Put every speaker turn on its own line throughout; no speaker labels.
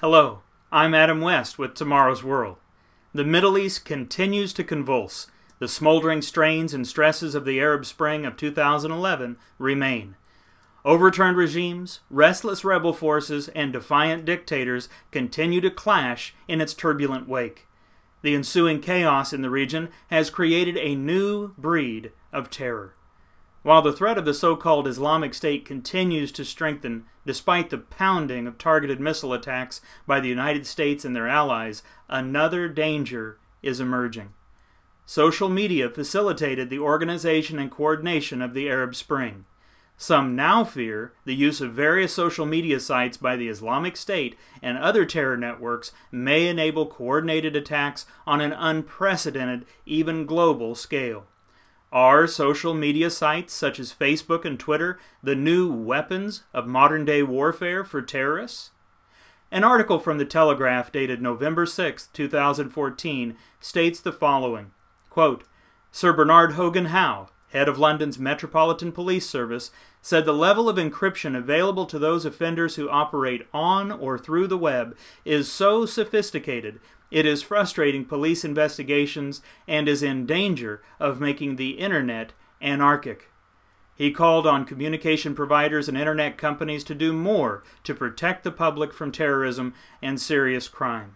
Hello, I'm Adam West with Tomorrow's World. The Middle East continues to convulse. The smoldering strains and stresses of the Arab Spring of 2011 remain. Overturned regimes, restless rebel forces, and defiant dictators continue to clash in its turbulent wake. The ensuing chaos in the region has created a new breed of terror. While the threat of the so-called Islamic State continues to strengthen despite the pounding of targeted missile attacks by the United States and their allies, another danger is emerging. Social media facilitated the organization and coordination of the Arab Spring. Some now fear the use of various social media sites by the Islamic State and other terror networks may enable coordinated attacks on an unprecedented, even global scale. Are social media sites such as Facebook and Twitter the new weapons of modern-day warfare for terrorists? An article from The Telegraph dated November 6, 2014 states the following, quote, Sir Bernard Hogan-Howe, head of London's Metropolitan Police Service, said the level of encryption available to those offenders who operate on or through the web is so sophisticated it is frustrating police investigations and is in danger of making the Internet anarchic. He called on communication providers and Internet companies to do more to protect the public from terrorism and serious crime.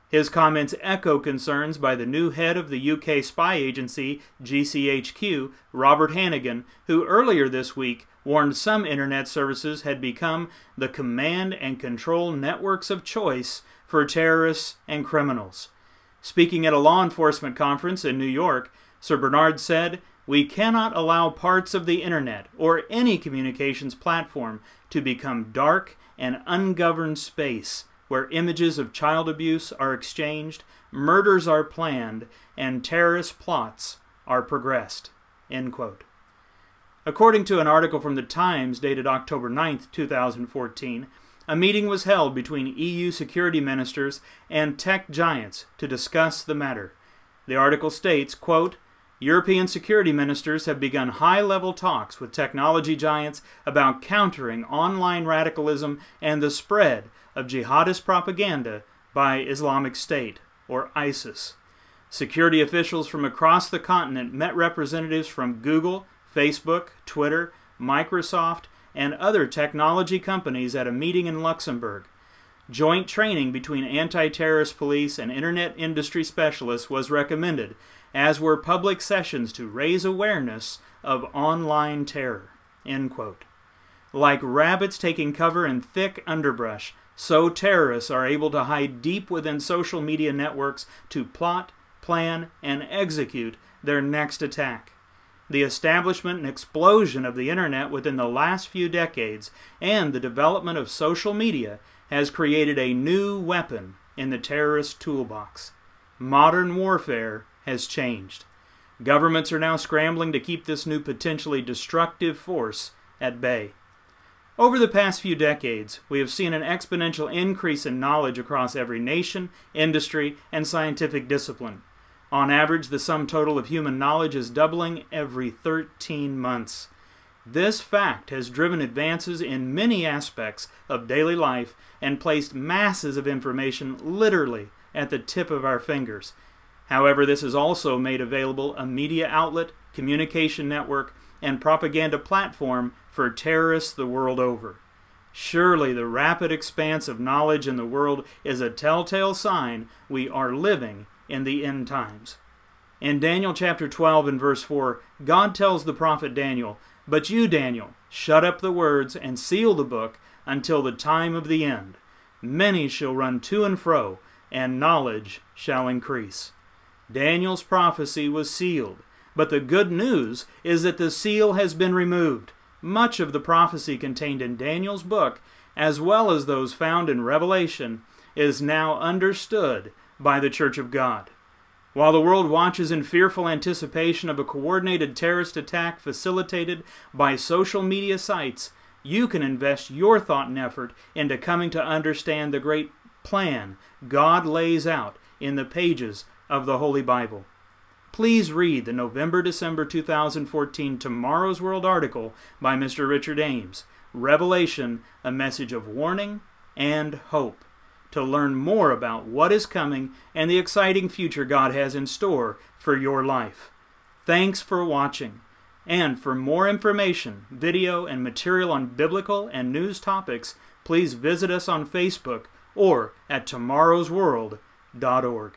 His comments echo concerns by the new head of the UK spy agency, GCHQ, Robert Hannigan, who earlier this week warned some Internet services had become the command and control networks of choice for terrorists and criminals. Speaking at a law enforcement conference in New York, Sir Bernard said, "We cannot allow parts of the Internet or any communications platform to become dark and ungoverned space where images of child abuse are exchanged, murders are planned, and terrorist plots are progressed." End quote. According to an article from The Times dated October 9, 2014, a meeting was held between EU security ministers and tech giants to discuss the matter. The article states, quote, European security ministers have begun high-level talks with technology giants about countering online radicalism and the spread of jihadist propaganda by Islamic State, or ISIS. Security officials from across the continent met representatives from Google, Facebook, Twitter, Microsoft, and other technology companies at a meeting in Luxembourg. Joint training between anti-terrorist police and internet industry specialists was recommended, as were public sessions to raise awareness of online terror. End quote. Like rabbits taking cover in thick underbrush, so terrorists are able to hide deep within social media networks to plot, plan, and execute their next attack. The establishment and explosion of the Internet within the last few decades and the development of social media has created a new weapon in the terrorist toolbox. Modern warfare has changed. Governments are now scrambling to keep this new potentially destructive force at bay. Over the past few decades, we have seen an exponential increase in knowledge across every nation, industry, and scientific discipline. On average, the sum total of human knowledge is doubling every 13 months. This fact has driven advances in many aspects of daily life and placed masses of information literally at the tip of our fingers. However, this has also made available a media outlet, communication network, and propaganda platform for terrorists the world over. Surely the rapid expanse of knowledge in the world is a telltale sign we are living in the end times. In Daniel chapter 12 and verse 4, God tells the prophet Daniel, "But you, Daniel, shut up the words and seal the book until the time of the end. Many shall run to and fro, and knowledge shall increase." Daniel's prophecy was sealed, but the good news is that the seal has been removed. Much of the prophecy contained in Daniel's book, as well as those found in Revelation, is now understood by the Church of God. While the world watches in fearful anticipation of a coordinated terrorist attack facilitated by social media sites, you can invest your thought and effort into coming to understand the great plan God lays out in the pages of the Holy Bible. Please read the November-December 2014 Tomorrow's World article by Mr. Richard Ames, Revelation, a Message of Warning and Hope. to learn more about what is coming and the exciting future God has in store for your life. Thanks for watching. And for more information, video, and material on biblical and news topics, please visit us on Facebook or at tomorrowsworld.org.